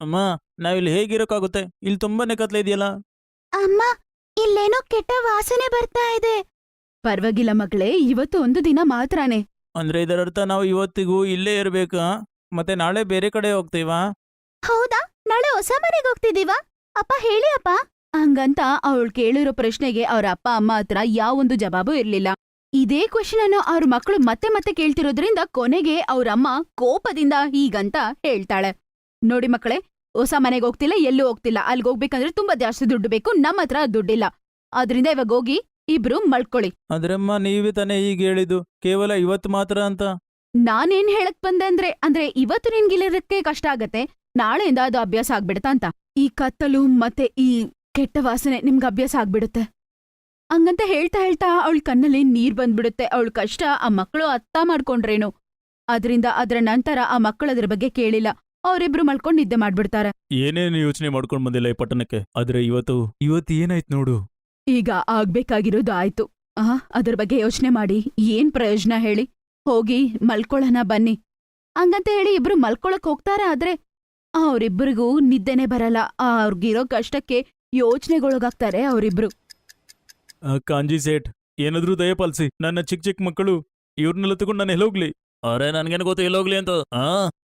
ಅಮ್ಮ, ನಾವಿಲ್ಲಿ ಹೇಗಿರೋಕ್ಕಾಗುತ್ತೆ? ಇಲ್ಲಿ ತುಂಬಾನೇ ಕತ್ಲೆ ಇದೆಯಲ್ಲ. ಅಮ್ಮ, ಇಲ್ಲೇನೋ ಕೆಟ್ಟ ವಾಸನೆ ಬರ್ತಾ ಇದೆ. ಪರವಾಗಿಲ್ಲ ಮಗಳೇ, ಇವತ್ತು ಒಂದು ದಿನ ಮಾತ್ರನೇ. ಅಂದ್ರೆ ಇದರರ್ಥ ನಾವು ಇವತ್ತಿಗೂ ಇಲ್ಲೇ ಇರ್ಬೇಕಾ? ಮತ್ತೆ ನಾಳೆ ಬೇರೆ ಕಡೆ ಹೋಗ್ತೀವಾ? ಹೌದಾ? ನಾಳೆ ಹೊಸ ಮನೆಗೆ ಹೋಗ್ತಿದೀವಾ? ಅಪ್ಪ ಹೇಳಿ ಅಪ್ಪ. ಹಂಗಂತ ಅವಳು ಕೇಳಿರೋ ಪ್ರಶ್ನೆಗೆ ಅವ್ರ ಅಪ್ಪ ಅಮ್ಮ ಹತ್ರ ಯಾವೊಂದು ಜವಾಬು ಇರ್ಲಿಲ್ಲ. ಇದೇ ಕ್ವೆಶ್ಚನ್ ಅನ್ನು ಅವ್ರ ಮಕ್ಕಳು ಮತ್ತೆ ಮತ್ತೆ ಕೇಳ್ತಿರೋದ್ರಿಂದ ಕೊನೆಗೆ ಅವ್ರಮ್ಮ ಕೋಪದಿಂದ ಹೀಗಂತ ಹೇಳ್ತಾಳೆ. ನೋಡಿ ಮಕ್ಕಳೇ, ಹೊಸ ಮನೆಗೆ ಹೋಗ್ತಿಲ್ಲ, ಎಲ್ಲೂ ಹೋಗ್ತಿಲ್ಲ. ಅಲ್ಲಿಗೆ ಹೋಗ್ಬೇಕಂದ್ರೆ ತುಂಬಾ ಜಾಸ್ತಿ ದುಡ್ಡು ಬೇಕು, ನಮ್ಮ ಹತ್ರ ದುಡ್ಡಿಲ್ಲ. ಆದ್ರಿಂದ ಇವಾಗ ಹೋಗಿ ಇಬ್ರು ಮಲ್ಕೊಳ್ಳಿ. ಅದ್ರಮ್ಮ, ನೀವೇ ತಾನೇ ಈಗ ಹೇಳಿದ್ದು ಕೇವಲ ಇವತ್ತು ಮಾತ್ರ ಅಂತ. ನಾನೇನ್ ಹೇಳಕ್ ಬಂದೆ ಅಂದ್ರೆ ಇವತ್ತು ನಿನ್ಗಿಲ್ಲಿರಕ್ಕೆ ಕಷ್ಟ ಆಗತ್ತೆ, ನಾಳೆಯಿಂದ ಅದು ಅಭ್ಯಾಸ ಆಗ್ಬಿಡುತ್ತ ಅಂತ. ಈ ಕತ್ತಲು ಮತ್ತೆ ಈ ಕೆಟ್ಟ ವಾಸನೆ ನಿಮ್ಗೆ ಅಭ್ಯಾಸ ಆಗ್ಬಿಡುತ್ತೆ. ಹಂಗಂತ ಹೇಳ್ತಾ ಹೇಳ್ತಾ ಅವಳ ಕಣ್ಣಲ್ಲಿ ನೀರ್ ಬಂದ್ಬಿಡುತ್ತೆ. ಅವಳ ಕಷ್ಟ ಆ ಮಕ್ಕಳು ಅರ್ಥ ಮಾಡ್ಕೊಂಡ್ರೇನು. ಅದ್ರಿಂದ ಅದ್ರ ನಂತರ ಆ ಮಕ್ಕಳು ಅದ್ರ ಬಗ್ಗೆ ಕೇಳಿಲ್ಲ. ಅವರಿಬ್ರು ಮಲ್ಕೊಂಡ್ ನಿದ್ದೆ ಮಾಡ್ಬಿಡ್ತಾರೆ. ಏನೇನು ಯೋಚನೆ ಮಾಡ್ಕೊಂಡ್ ಬಂದಿಲ್ಲ ಈ ಪಟ್ಟಣಕ್ಕೆ. ಆದ್ರೆ ಇವತ್ತು ಏನಾಯ್ತು ನೋಡು. ಈಗ ಆಗ್ಬೇಕಾಗಿರೋದು ಆಯ್ತು. ಅದ್ರ ಬಗ್ಗೆ ಯೋಚನೆ ಮಾಡಿ ಏನ್ ಪ್ರಯೋಜನ ಹೇಳಿ? ಹೋಗಿ ಮಲ್ಕೊಳ್ಳೋಣ ಬನ್ನಿ. ಹಂಗಂತ ಹೇಳಿ ಇಬ್ರು ಮಲ್ಕೊಳಕ್ ಹೋಗ್ತಾರ. ಆದ್ರೆ ಅವ್ರಿಬ್ರಿಗೂ ನಿದ್ದೆನೆ ಬರಲ್ಲ. ಅವ್ರಿಗಿರೋ ಕಷ್ಟಕ್ಕೆ ಯೋಚನೆಗೊಳಗಾಗ್ತಾರೆ ಅವರಿಬ್ರು. ಕಾಂಜಿ ಸೇಠ್, ಏನಾದ್ರೂ ದಯಪಾಲಿಸಿ. ನನ್ನ ಚಿಕ್ಕ ಚಿಕ್ಕ ಮಕ್ಕಳು ಇವ್ರನ್ನೆಲ್ಲ ತಗೊಂಡು ನಾನು ಎಲ್ಲೋಗ್ಲಿ? ಅರೆ, ನನ್ಗೇನು ಗೊತ್ತು ಎಲ್ಲೋಗ್ಲಿ ಅಂತ.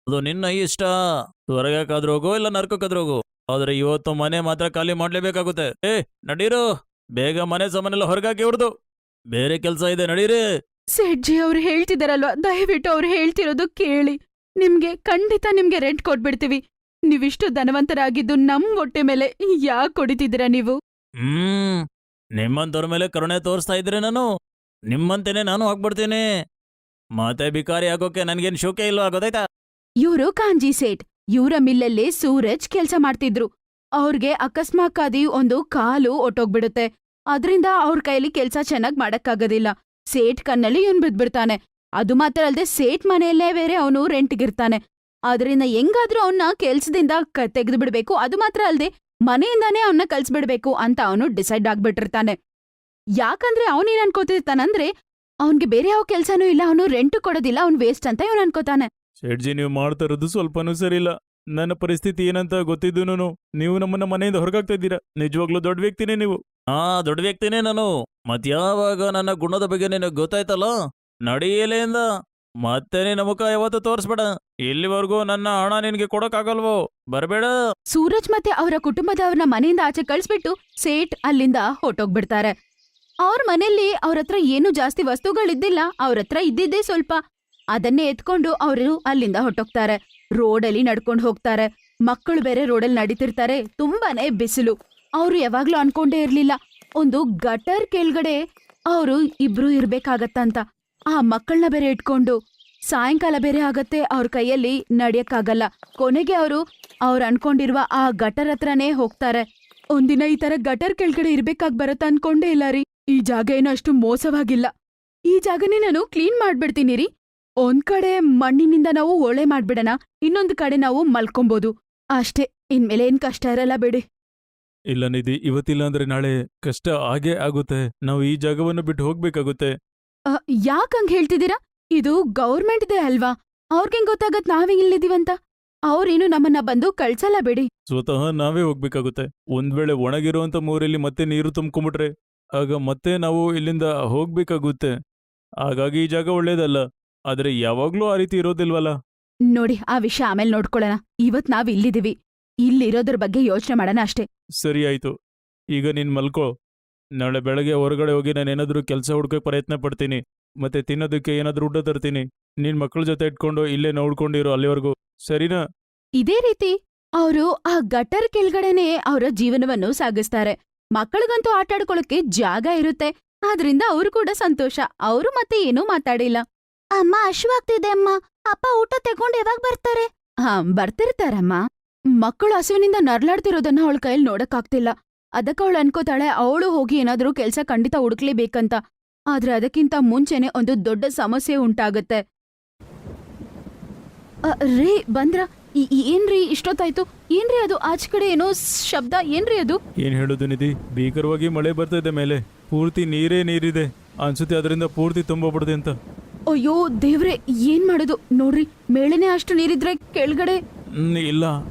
ಅದು ನಿನ್ನ ಇಷ್ಟ. ಹೊರಗಾಕಾದ್ರೂ ಹೋಗೋ, ಇಲ್ಲ ನರ್ಕಕ್ಕಾದ್ರೂ ಹೋಗು. ಆದ್ರೆ ಇವತ್ತು ಮನೆ ಮಾತ್ರ ಖಾಲಿ ಮಾಡ್ಲೇಬೇಕಾಗುತ್ತೆ. ನಡೀರು, ಬೇಗ ಮನೆ ಸಾಮಾನೆಲ್ಲ ಹೊರಗಾಕಿ ಹೊಡ್ದು. ಬೇರೆ ಕೆಲ್ಸ ಇದೆ, ನಡೀರಿ. ಸೇಠ್ಜಿ ಅವ್ರು ಹೇಳ್ತಿದಾರಲ್ವಾ, ದಯವಿಟ್ಟು ಅವ್ರು ಹೇಳ್ತಿರೋದು ಕೇಳಿ. ಖಂಡಿತ ನಿಮ್ಗೆ ರೆಂಟ್ ಕೊಟ್ಬಿಡ್ತೀವಿ. ನೀವಿಷ್ಟು ಧನವಂತರಾಗಿದ್ದು ನಮ್ ಹೊಟ್ಟೆ ಮೇಲೆ ಯಾಕೆ ಕೊಡಿತಿದ್ದೀರಾ ನೀವು? ನಿಮ್ಮಂತವ್ರ ಮೇಲೆ ಕರುಣೆ ತೋರಿಸ್ತಾ ಇದ್ರೆ ನಿಮ್ಮಂತೇನೆ ನಾನು ಆಗ್ಬಿಡ್ತೀನಿ. ಮತ್ತೆ ಬಿಕಾರಿ ಆಗೋಕೆ ನನ್ಗೇನ್ ಶೋಕೆ ಇಲ್ವಾ, ಗೊತ್ತಾಯ್ತಾ? ಇವ್ರು ಕಾಂಜಿ ಸೇಠ್. ಇವ್ರ ಮಿಲ್ಲಲ್ಲಿ ಸೂರಜ್ ಕೆಲ್ಸ ಮಾಡ್ತಿದ್ರು. ಅವ್ರಿಗೆ ಅಕಸ್ಮಾತ್ತಾಗಿ ಒಂದು ಕಾಲು ಒಟ್ಟೋಗ್ಬಿಡುತ್ತೆ. ಅದ್ರಿಂದ ಅವ್ರ ಕೈಲಿ ಕೆಲ್ಸ ಚೆನ್ನಾಗ್ ಮಾಡಕ್ಕಾಗೋದಿಲ್ಲ. ಸೇಠ್ ಕಣ್ಣಲ್ಲಿ ಇವ್ನ್ ಬಿದ್ಬಿಡ್ತಾನೆ. ಅದು ಮಾತ್ರ ಅಲ್ದೆ ಸೇಠ್ ಮನೆಯಲ್ಲೇ ಬೇರೆ ಅವನು ರೆಂಟ್ಗಿರ್ತಾನೆ. ಆದ್ರಿಂದ ಹೆಂಗಾದ್ರೂ ಅವನ್ನ ಕೆಲ್ಸದಿಂದ ತೆಗೆದು ಬಿಡ್ಬೇಕು. ಅದು ಮಾತ್ರ ಅಲ್ದೆ ಮನೆಯಿಂದಾನೇ ಅವನ್ನ ಕಲ್ಸ್ಬಿಡ್ಬೇಕು ಅಂತ ಅವನು ಡಿಸೈಡ್ ಆಗ್ಬಿಟ್ಟಿರ್ತಾನೆ. ಯಾಕಂದ್ರೆ ಅವನೇನ್ ಅನ್ಕೋತಿರ್ತಾನಂದ್ರೆ ಅವನ್ಗೆ ಬೇರೆ ಯಾವ ಕೆಲ್ಸನೂ ಇಲ್ಲ, ಅವನು ರೆಂಟ್ ಕೊಡೋದಿಲ್ಲ, ಅವ್ನ್ ವೇಸ್ಟ್ ಅಂತ ಇವನ್ ಅನ್ಕೋತಾನೆ. ಶೇಠ್ಜಿ, ನೀವು ಮಾಡ್ತಾ ಇರೋದು ಸ್ವಲ್ಪನೂ ಸರಿಯಿಲ್ಲ. ನನ್ನ ಪರಿಸ್ಥಿತಿ ಏನಂತ ಗೊತ್ತಿದ್ದು ನೀವು ನಮ್ಮನ್ನ ಮನೆಯಿಂದ ಹೊರಗಾಗ್ತಾ ಇದ್ದೀರಾ. ನಿಜವಾಗ್ಲೂ ದೊಡ್ಡ ವ್ಯಕ್ತಿನೇ ನೀವು. ದೊಡ್ಡ ವ್ಯಕ್ತಿನೇ ನಾನು. ಮತ್ಯಾವಾಗ ನನ್ನ ಗುಣದ ಬಗ್ಗೆ ನಿನಗೆ ಗೊತ್ತಾಯ್ತಲ್ಲ, ನಡಿಯಲೆಯಿಂದ ಮತ್ತೆ ನಿನ್ನ ಮುಖ ಯಾವತ್ತು ತೋರಿಸ್ಬೇಡ. ಇಲ್ಲಿವರೆಗೂ ನನ್ನ ಹಣ ನಿನಗೆ ಕೊಡಕ್ಕಾಗಲ್ವೋ, ಬರಬೇಡ. ಸೂರಜ್ ಮತ್ತೆ ಅವರ ಕುಟುಂಬದವ್ರನ್ನ ಮನೆಯಿಂದ ಆಚೆ ಕಳಿಸ್ಬಿಟ್ಟು ಸೇಠ್ ಅಲ್ಲಿಂದ ಹೊಟ್ಟೋಗ್ಬಿಡ್ತಾರೆ. ಅವ್ರ ಮನೆಯಲ್ಲಿ ಅವ್ರತ್ರ ಏನು ಜಾಸ್ತಿ ವಸ್ತುಗಳಿದ್ದಿಲ್ಲ, ಅವ್ರತ್ರ ಇದ್ದಿದ್ದೇ ಸ್ವಲ್ಪ. ಅದನ್ನೇ ಎತ್ಕೊಂಡು ಅವರು ಅಲ್ಲಿಂದ ಹೊಟ್ಟೋಗ್ತಾರೆ. ರೋಡಲ್ಲಿ ನಡ್ಕೊಂಡು ಹೋಗ್ತಾರೆ. ಮಕ್ಕಳು ಬೇರೆ ರೋಡಲ್ಲಿ ನಡೀತಿರ್ತಾರೆ. ತುಂಬಾನೇ ಬಿಸಿಲು. ಅವ್ರು ಯಾವಾಗ್ಲೂ ಅನ್ಕೊಂಡೇ ಇರ್ಲಿಲ್ಲ ಒಂದು ಗಟರ್ ಕೆಳಗಡೆ ಅವರು ಇಬ್ರು ಇರ್ಬೇಕಾಗತ್ತಂತ. ಆ ಮಕ್ಕಳನ್ನ ಬೇರೆ ಇಟ್ಕೊಂಡು ಸಾಯಂಕಾಲ ಬೇರೆ ಆಗತ್ತೆ, ಅವ್ರ ಕೈಯಲ್ಲಿ ನಡಿಯಕ್ಕಾಗಲ್ಲ. ಕೊನೆಗೆ ಅವ್ರು ಅನ್ಕೊಂಡಿರುವ ಆ ಗಟರ್ ಹತ್ರನೇ ಹೋಗ್ತಾರೆ. ಒಂದಿನ ಈ ತರ ಗಟರ್ ಕೆಳಗಡೆ ಇರ್ಬೇಕಾಗ್ ಬರತ್ತ ಅನ್ಕೊಂಡೇ ಇಲ್ಲ ರೀ. ಈ ಜಾಗ ಏನೋ ಅಷ್ಟು ಮೋಸವಾಗಿಲ್ಲ. ಈ ಜಾಗನೇ ನಾನು ಕ್ಲೀನ್ ಮಾಡ್ಬಿಡ್ತೀನಿ ರೀ. ಒಂದ್ ಕಡೆ ಮಣ್ಣಿನಿಂದ ನಾವು ಒಳೆ ಮಾಡ್ಬಿಡಣ, ಇನ್ನೊಂದ್ ಕಡೆ ನಾವು ಮಲ್ಕೊಂಬೋದು ಅಷ್ಟೇ. ಇನ್ಮೇಲೆ ಏನ್ ಕಷ್ಟ ಇರಲ್ಲ ಬಿಡಿ. ಇಲ್ಲ ನಿಧಿ, ಇವತ್ತಿಲ್ಲ ಅಂದ್ರೆ ನಾಳೆ ಕಷ್ಟ ಆಗೇ ಆಗುತ್ತೆ. ನಾವು ಈ ಜಾಗವನ್ನು ಬಿಟ್ಟು ಹೋಗ್ಬೇಕಾಗುತ್ತೆ. ಯಾಕಂಗ್ ಹೇಳ್ತಿದ್ದೀರಾ? ಇದು ಗೌರ್ಮೆಂಟ್ ದೇ ಅಲ್ವಾ? ಅವ್ರಿಗೇನ್ ಗೊತ್ತಾಗತ್ ನಾವೇ ಇಲ್ಲಿದೀವಂತ? ಅವ್ರೇನು ನಮ್ಮನ್ನ ಬಂದು ಕಳ್ಸಲ್ಲ ಬಿಡಿ. ಸ್ವತಃ ನಾವೇ ಹೋಗ್ಬೇಕಾಗುತ್ತೆ. ಒಂದ್ ವೇಳೆ ಒಣಗಿರುವಂತ ಮೋರಲ್ಲಿ ಮತ್ತೆ ನೀರು ತುಂಬ್ಕೊಂಡ್ಬಿಟ್ರೆ ಆಗ ಮತ್ತೆ ನಾವು ಇಲ್ಲಿಂದ ಹೋಗ್ಬೇಕಾಗುತ್ತೆ. ಹಾಗಾಗಿ ಈ ಜಾಗ ಒಳ್ಳೇದಲ್ಲ. ಆದ್ರೆ ಯಾವಾಗ್ಲೂ ಆ ರೀತಿ ಇರೋದಿಲ್ವಲ್ಲ. ನೋಡಿ, ಆ ವಿಷಯ ಆಮೇಲೆ ನೋಡ್ಕೊಳ್ಳೋಣ. ಇವತ್ ನಾವ್ ಇಲ್ಲಿದೀವಿ, ಇಲ್ಲಿರೋದ್ರ ಬಗ್ಗೆ ಯೋಚನೆ ಮಾಡೋಣ ಅಷ್ಟೇ. ಸರಿ ಆಯ್ತು, ಈಗ ನೀನ್ ಮಲ್ಕೋ. ನಾಳೆ ಬೆಳಗ್ಗೆ ಹೊರಗಡೆ ಹೋಗಿ ನಾನೇನಾದ್ರೂ ಕೆಲಸ ಹುಡ್ಕೋಕ್ ಪ್ರಯತ್ನ ಪಡ್ತೀನಿ. ಮತ್ತೆ ತಿನ್ನೋದಕ್ಕೆ ಏನಾದ್ರೂ ಊಟ ತರ್ತೀನಿ. ನಿನ್ ಮಕ್ಕಳ ಜೊತೆ ಇಟ್ಕೊಂಡು ಇಲ್ಲೇ ನೋಡ್ಕೊಂಡಿರೋ ಅಲ್ಲಿವರೆಗೂ, ಸರಿನಾ? ಇದೇ ರೀತಿ ಅವರು ಆ ಗಟರ್ ಕೆಳಗಡೆನೆ ಅವರ ಜೀವನವನ್ನು ಸಾಗಿಸ್ತಾರೆ. ಮಕ್ಕಳಿಗಂತೂ ಆಟಾಡ್ಕೊಳಕ್ಕೆ ಜಾಗ ಇರುತ್ತೆ. ಆದ್ರಿಂದ ಅವ್ರು ಕೂಡ ಸಂತೋಷ. ಅವರು ಮತ್ತೆ ಏನೂ ಮಾತಾಡಿಲ್ಲ. ಅಮ್ಮ, ಹಶ್ವಾಗ್ತಿದೆ ಅಮ್ಮ. ಅಪ್ಪ ಊಟ ತಗೊಂಡು ಯಾವಾಗ ಬರ್ತಾರೆ? ಬರ್ತಿರ್ತಾರಮ್ಮ. ಮಕ್ಕಳು ಹಸುವಿನಿಂದ ನರ್ಲಾಡ್ತಿರೋದನ್ನ ಅವಳ ಕೈಯಲ್ಲಿ ನೋಡಕ್ಕಾಗ್ತಿಲ್ಲ. ಅದಕ್ಕೆ ಅವಳು ಅನ್ಕೋತಾಳೆ ಅವಳು ಹೋಗಿ ಏನಾದ್ರೂ ಕೆಲ್ಸ ಖಂಡಿತ ಹುಡುಕ್ಲೇಬೇಕಂತ. ಆದ್ರೆ ಅದಕ್ಕಿಂತ ಮುಂಚೆನೆ ಒಂದು ದೊಡ್ಡ ಸಮಸ್ಯೆ ಉಂಟಾಗತ್ತೆ. ರೇ, ಬಂದ್ರ? ಏನ್ರಿ ಇಷ್ಟೊತ್ತಾಯ್ತು? ಏನ್ರಿ ಅದು ಆಚೆ ಕಡೆ ಏನೋ ಶಬ್ದ? ಏನ್ರಿ ಅದು? ಏನ್ ಹೇಳುದು ನಿಧಿ, ಭೀಕರವಾಗಿ ಮಳೆ ಬರ್ತಾ ಇದೆ. ಮೇಲೆ ಪೂರ್ತಿ ನೀರಿದೆ ಅನ್ಸುತ್ತೆ. ಅದರಿಂದ ಪೂರ್ತಿ ತುಂಬೋಗ್ಬಿಡುತ್ತೆ ಅಂತ. ಅಯ್ಯೋ ದೇವ್ರೆ, ಏನ್ ಮಾಡೋದು? ನೋಡ್ರಿ, ಮೇಳೆನೆ ಅಷ್ಟು ನೀರಿದ್ರೆ ಕೆಳಗಡೆ ಇಲ್ಲ,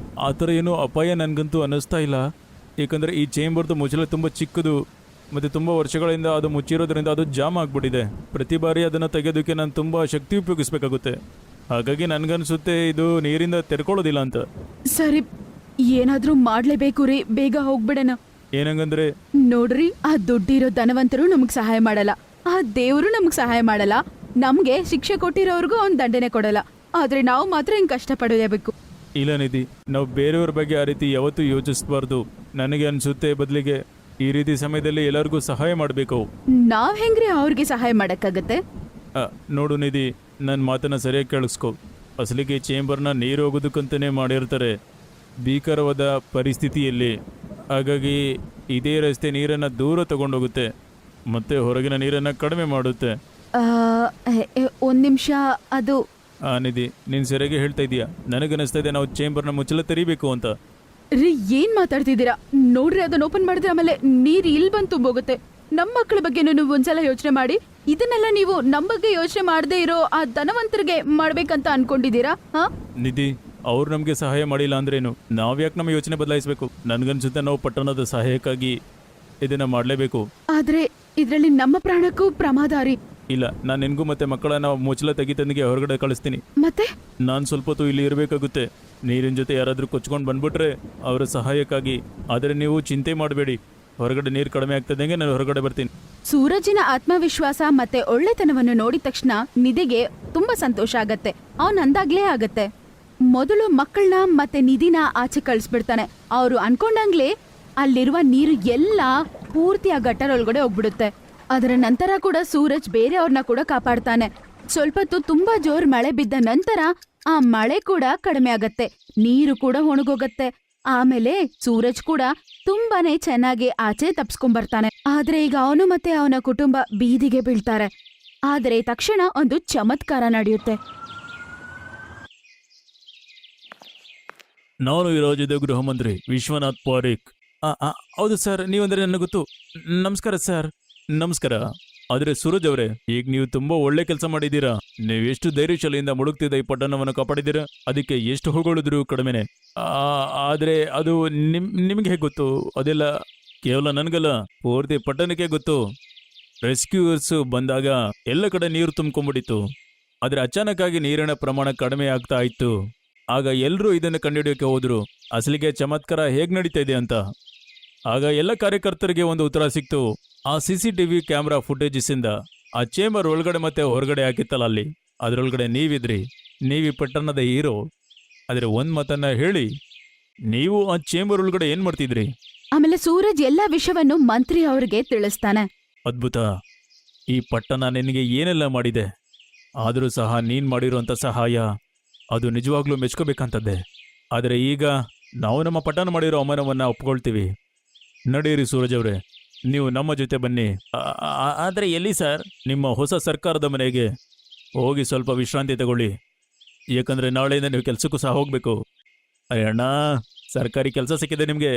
ಆ ಥರ ಏನೂ ಅಪಾಯ ನನಗಂತೂ ಅನ್ನಿಸ್ತಾ ಇಲ್ಲ. ಏಕೆಂದರೆ ಈ ಚೇಂಬರ್ದು ಮುಚ್ಚಳ ತುಂಬ ಚಿಕ್ಕದು ಮತ್ತು ತುಂಬ ವರ್ಷಗಳಿಂದ ಅದು ಮುಚ್ಚಿರೋದ್ರಿಂದ ಅದು ಜಾಮ್ ಆಗಿಬಿಟ್ಟಿದೆ. ಪ್ರತಿ ಬಾರಿ ಅದನ್ನು ತೆಗೆಯೋದಕ್ಕೆ ನಾನು ತುಂಬ ಶಕ್ತಿ ಉಪಯೋಗಿಸ್ಬೇಕಾಗುತ್ತೆ. ಹಾಗಾಗಿ ನನಗನ್ಸುತ್ತೆ ಇದು ನೀರಿಂದ ತೆರ್ಕೊಳ್ಳೋದಿಲ್ಲ ಅಂತ. ಸರಿ, ಏನಾದ್ರೂ ಮಾಡ್ಲೇಬೇಕು ರೀ, ಬೇಗ ಹೋಗ್ಬಿಡಣ. ಏನಂಗಂದ್ರೆ ನೋಡ್ರಿ, ಆ ದುಡ್ಡಿರೋ ಧನವಂತರು ನಮಗ್ ಸಹಾಯ ಮಾಡಲ್ಲ, ಆ ದೇವ್ರು ನಮಗ್ ಸಹಾಯ ಮಾಡಲ್ಲ, ನಮ್ಗೆ ಶಿಕ್ಷೆ ಕೊಟ್ಟಿರೋರ್ಗೂ ಅವ್ನ್ ದಂಡನೆ ಕೊಡಲ್ಲ. ಆದ್ರೆ ನಾವು ಮಾತ್ರ ಹಿಂಗ್ ಕಷ್ಟ ಪಡಲೇಬೇಕು. ಇಲ್ಲ ನಿಧಿ, ನಾವು ಬೇರೆಯವ್ರ ಬಗ್ಗೆ ಆ ರೀತಿ ಯಾವತ್ತೂ ಯೋಚಿಸಬಾರ್ದು. ನನಗೆ ಅನಿಸುತ್ತೆ ಬದಲಿಗೆ ಈ ರೀತಿ ಸಮಯದಲ್ಲಿ ಎಲ್ಲರಿಗೂ ಸಹಾಯ ಮಾಡಬೇಕು. ನಾವ್ ಹೆಂಗ್ರಿ ಅವ್ರಿಗೆ ಸಹಾಯ ಮಾಡಕ್ಕಾಗತ್ತೆ? ನೋಡು ನಿಧಿ, ನನ್ನ ಮಾತನ್ನು ಸರಿಯಾಗಿ ಕೇಳಿಸ್ಕೊ. ಅಸಲಿಗೆ ಚೇಂಬರ್ನ ನೀರು ಹೋಗೋದಕ್ಕಂತಲೇ ಮಾಡಿರ್ತಾರೆ ಭೀಕರವಾದ ಪರಿಸ್ಥಿತಿಯಲ್ಲಿ. ಹಾಗಾಗಿ ಇದೇ ರಸ್ತೆ ನೀರನ್ನು ದೂರ ತಗೊಂಡೋಗುತ್ತೆ ಮತ್ತು ಹೊರಗಿನ ನೀರನ್ನು ಕಡಿಮೆ ಮಾಡುತ್ತೆ. ಒಂದ್ ನಿಮಿಷ, ಅದು ನಿಧಿ, ನೀನು ಸರಿಯಾಗಿ ಹೇಳ್ತಾ ಇದೀಯಾ. ನನಗನ್ನಿಸ್ತಾ ಇದೆ ನಾವು ಚೇಂಬರ್ನ ಮುಚ್ಚಲ ತೆರಿಬೇಕು ಅಂತ. ರೀ, ಏನ್ ಮಾತಾಡ್ತಿದ್ದೀರಾ? ನೋಡ್ರಿ, ಅದನ್ನ ಓಪನ್ ಮಾಡಿದ್ರೆ ಆಮೇಲೆ ನೀರ್ ಇಲ್ಲಿ ಬಂದು ತುಂಬೋಗುತ್ತೆ. ನಮ್ಮ ಮಕ್ಕಳ ಬಗ್ಗೆ ನೀವು ಒಂದ್ಸಲ ಯೋಚನೆ ಮಾಡಿ. ಇದನ್ನೆಲ್ಲ ನೀವು ನಮ್ಮ ಬಗ್ಗೆ ಯೋಚನೆ ಮಾಡದೇ ಇರೋ ಆ ಧನವಂತರಿಗೆ ಮಾಡ್ಬೇಕಂತ ಅನ್ಕೊಂಡಿದ್ದೀರಾ? ನಿಧಿ, ಅವ್ರು ನಮಗೆ ಸಹಾಯ ಮಾಡಿಲ್ಲ ಅಂದ್ರೇನು? ನಾವ್ಯಾಕೆ ನಮ್ಮ ಯೋಚನೆ ಬದಲಾಯಿಸಬೇಕು? ನನಗನ್ಸುತ್ತೆ ನಾವು ಪಟ್ಟಣದ ಸಹಾಯಕ್ಕಾಗಿ ಇದನ್ನ ಮಾಡಲೇಬೇಕು. ಆದ್ರೆ ಇದರಲ್ಲಿ ನಮ್ಮ ಪ್ರಾಣಕ್ಕೂ ಪ್ರಮಾದ ರೀ. ಇಲ್ಲ, ನಾನು ನಿನಗೂ ಮತ್ತೆ ಮಕ್ಕಳನ್ನ ಮುಚ್ಚಲ ತೆಗಿತಂದಿಗೆ ಹೊರಗಡೆ ಕಳಿಸ್ತೀನಿ. ಮತ್ತೆ ನಾನು ಸ್ವಲ್ಪ ಹೊತ್ತು ಇಲ್ಲಿ ಇರಬೇಕಾಗುತ್ತೆ. ನೀರಿನ ಜೊತೆ ಯಾರಾದರೂ ಕೊಚ್ಕೊಂಡು ಬಂದ್ಬಿಟ್ರೆ ಅವರ ಸಹಾಯಕ್ಕಾಗಿ. ಆದರೆ ನೀವು ಚಿಂತೆ ಮಾಡಬೇಡಿ, ಹೊರಗಡೆ ನೀರು ಕಡಿಮೆ ಆಗ್ತದಂಗೆ ನಾನು ಹೊರಗಡೆ ಬರ್ತೀನಿ. ಸೂರಜಿನ ಆತ್ಮವಿಶ್ವಾಸ ಮತ್ತೆ ಒಳ್ಳೆತನವನ್ನು ನೋಡಿದ ತಕ್ಷಣ ನಿಧಿಗೆ ತುಂಬಾ ಸಂತೋಷ ಆಗತ್ತೆ. ಅವನ್ ಅಂದಾಗ್ಲೇ ಆಗತ್ತೆ. ಮೊದಲು ಮಕ್ಕಳನ್ನ ಮತ್ತೆ ನಿಧಿನ ಆಚೆ ಕಳಿಸ್ಬಿಡ್ತಾನೆ. ಅವರು ಅನ್ಕೊಂಡಂಗ್ಲೇ ಅಲ್ಲಿರುವ ನೀರು ಎಲ್ಲ ಪೂರ್ತಿ ಆ ಗಟ್ಟರ್ ಒಳಗಡೆ ಹೋಗ್ಬಿಡುತ್ತೆ. ಅದರ ನಂತರ ಕೂಡ ಸೂರಜ್ ಬೇರೆಯವ್ರನ್ನ ಕೂಡ ಕಾಪಾಡ್ತಾನೆ. ಸ್ವಲ್ಪ ಹೊತ್ತು ತುಂಬಾ ಜೋರ್ ಮಳೆ ಬಿದ್ದ ನಂತರ ಆ ಮಳೆ ಕೂಡ ಕಡಿಮೆ ಆಗತ್ತೆ, ನೀರು ಕೂಡ ಒಣಗೋಗತ್ತೆ. ಆಮೇಲೆ ಸೂರಜ್ ಕೂಡ ತುಂಬಾನೇ ಚೆನ್ನಾಗಿ ಆಚೆ ತಪ್ಸ್ಕೊಂಡ್ಬರ್ತಾನೆ. ಆದ್ರೆ ಈಗ ಅವನು ಮತ್ತೆ ಅವನ ಕುಟುಂಬ ಬೀದಿಗೆ ಬೀಳ್ತಾರೆ. ಆದ್ರೆ ತಕ್ಷಣ ಒಂದು ಚಮತ್ಕಾರ ನಡೆಯುತ್ತೆ. ನಾನು ಈ ರಾಜ್ಯದ ಗೃಹ ಮಂತ್ರಿ ವಿಶ್ವನಾಥ್ ಪಾರಿಕ್. ಹೌದು ಸರ್, ನೀವಂದ್ರೆ ನನಗೆ ಗೊತ್ತು. ನಮಸ್ಕಾರ ಸರ್. ನಮಸ್ಕಾರ. ಆದರೆ ಸೂರಜ್ ಅವರೇ, ಈಗ ನೀವು ತುಂಬಾ ಒಳ್ಳೆ ಕೆಲಸ ಮಾಡಿದ್ದೀರಾ. ನೀವು ಎಷ್ಟು ಧೈರ್ಯಶಾಲಿಯಿಂದ ಮುಳುಗ್ತಿದ್ದ ಈ ಪಟ್ಟಣವನ್ನು ಕಾಪಾಡಿದ್ದೀರಾ. ಅದಕ್ಕೆ ಎಷ್ಟು ಹೊಗಳಿದ್ರು ಕಡಿಮೆನೆ. ಆದರೆ ಅದು ನಿಮಗೆ ಹೇಗೆ ಗೊತ್ತು? ಅದೆಲ್ಲ ಕೇವಲ ನನಗಲ್ಲ, ಪೂರ್ತಿ ಪಟ್ಟಣಕ್ಕೆ ಗೊತ್ತು. ರೆಸ್ಕ್ಯೂಯರ್ಸ್ ಬಂದಾಗ ಎಲ್ಲ ಕಡೆ ನೀರು ತುಂಬ್ಕೊಂಡ್ಬಿಟ್ಟಿತ್ತು. ಆದರೆ ಅಚಾನಕ್ ಆಗಿ ನೀರಿನ ಪ್ರಮಾಣ ಕಡಿಮೆ ಆಗ್ತಾ ಇತ್ತು. ಆಗ ಎಲ್ಲರೂ ಇದನ್ನು ಕಂಡುಹಿಡಿಯೋಕೆ ಹೋದ್ರು, ಅಸಲಿಗೆ ಚಮತ್ಕಾರ ಹೇಗೆ ನಡೀತಾ ಇದೆ ಅಂತ. ಆಗ ಎಲ್ಲ ಕಾರ್ಯಕರ್ತರಿಗೆ ಒಂದು ಉತ್ತರ ಸಿಕ್ತು. ಆ CCTV ಕ್ಯಾಮ್ರಾ ಫುಟೇಜಸ್ಸಿಂದ ಆ ಚೇಂಬರ್ ಒಳಗಡೆ ಮತ್ತೆ ಹೊರಗಡೆ ಹಾಕಿತ್ತಲ್ಲ, ಅಲ್ಲಿ ಅದರೊಳಗಡೆ ನೀವಿದ್ರಿ. ನೀವಿ ಪಟ್ಟಣದ ಹೀರೋ. ಆದರೆ ಒಂದು ಮಾತನ್ನ ಹೇಳಿ, ನೀವು ಆ ಚೇಂಬರ್ ಒಳಗಡೆ ಏನ್ ಮಾಡ್ತಿದ್ರಿ? ಆಮೇಲೆ ಸೂರಜ್ ಎಲ್ಲ ವಿಷಯವನ್ನು ಮಂತ್ರಿ ಅವ್ರಿಗೆ ತಿಳಿಸ್ತಾನೆ. ಅದ್ಭುತ. ಈ ಪಟ್ಟಣ ನಿನಗೆ ಏನೆಲ್ಲ ಮಾಡಿದೆ, ಆದರೂ ಸಹ ನೀನ್ ಮಾಡಿರುವಂಥ ಸಹಾಯ ಅದು ನಿಜವಾಗ್ಲೂ ಮೆಚ್ಕೋಬೇಕಂತದ್ದೆ. ಆದರೆ ಈಗ ನಾವು ನಮ್ಮ ಪಟ್ಟಣ ಮಾಡಿರೋ ಅವಮಾನವನ್ನ ಒಪ್ಕೊಳ್ತೀವಿ. ನಡೀರಿ ಸೂರಜ್ ಅವರೇ, ನೀವು ನಮ್ಮ ಜೊತೆ ಬನ್ನಿ. ಆದರೆ ಎಲ್ಲಿ ಸರ್? ನಿಮ್ಮ ಹೊಸ ಸರ್ಕಾರದ ಮನೆಗೆ ಹೋಗಿ ಸ್ವಲ್ಪ ವಿಶ್ರಾಂತಿ ತಗೊಳ್ಳಿ. ಯಾಕಂದರೆ ನಾಳೆಯಿಂದ ನೀವು ಕೆಲಸಕ್ಕೂ ಸಹ ಹೋಗಬೇಕು. ಅಣ್ಣ, ಸರ್ಕಾರಿ ಕೆಲಸ ಸಿಕ್ಕಿದೆ ನಿಮಗೆ.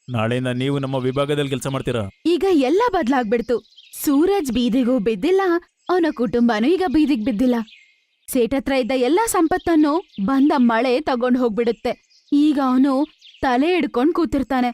ನಾಳೆಯಿಂದ ನೀವು ನಮ್ಮ ವಿಭಾಗದಲ್ಲಿ ಕೆಲಸ ಮಾಡ್ತೀರಾ. ಈಗ ಎಲ್ಲ ಬದಲಾಗ್ಬಿಡ್ತು. ಸೂರಜ್ ಬೀದಿಗೂ ಬಿದ್ದಿಲ್ಲ, ಅವನ ಕುಟುಂಬನೂ ಈಗ ಬೀದಿಗೆ ಬಿದ್ದಿಲ್ಲ. ಸೇಟ್ ಹತ್ರ ಇದ್ದ ಎಲ್ಲಾ ಸಂಪತ್ತನ್ನು ಬಂದ ಮಳೆ ತಗೊಂಡು ಹೋಗ್ಬಿಡುತ್ತೆ. ಈಗ ಅವನು ತಲೆ ಹಿಡ್ಕೊಂಡು ಕೂತಿರ್ತಾನೆ.